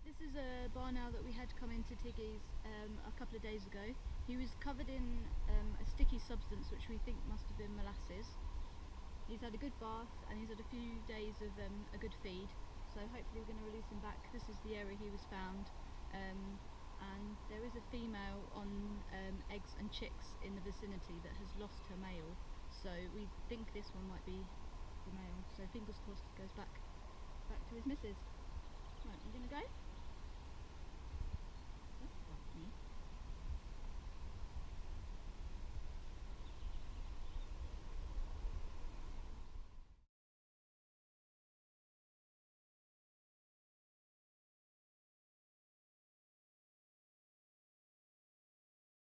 This is a barn owl that we had come into Tiggy's a couple of days ago. He was covered in a sticky substance which we think must have been molasses. He's had a good bath and he's had a few days of a good feed, so hopefully we're going to release him back. This is the area he was found, and there is a female on eggs and chicks in the vicinity that has lost her male, so we think this one might be the male, so fingers crossed it goes back to his missus. Right, I'm going to go.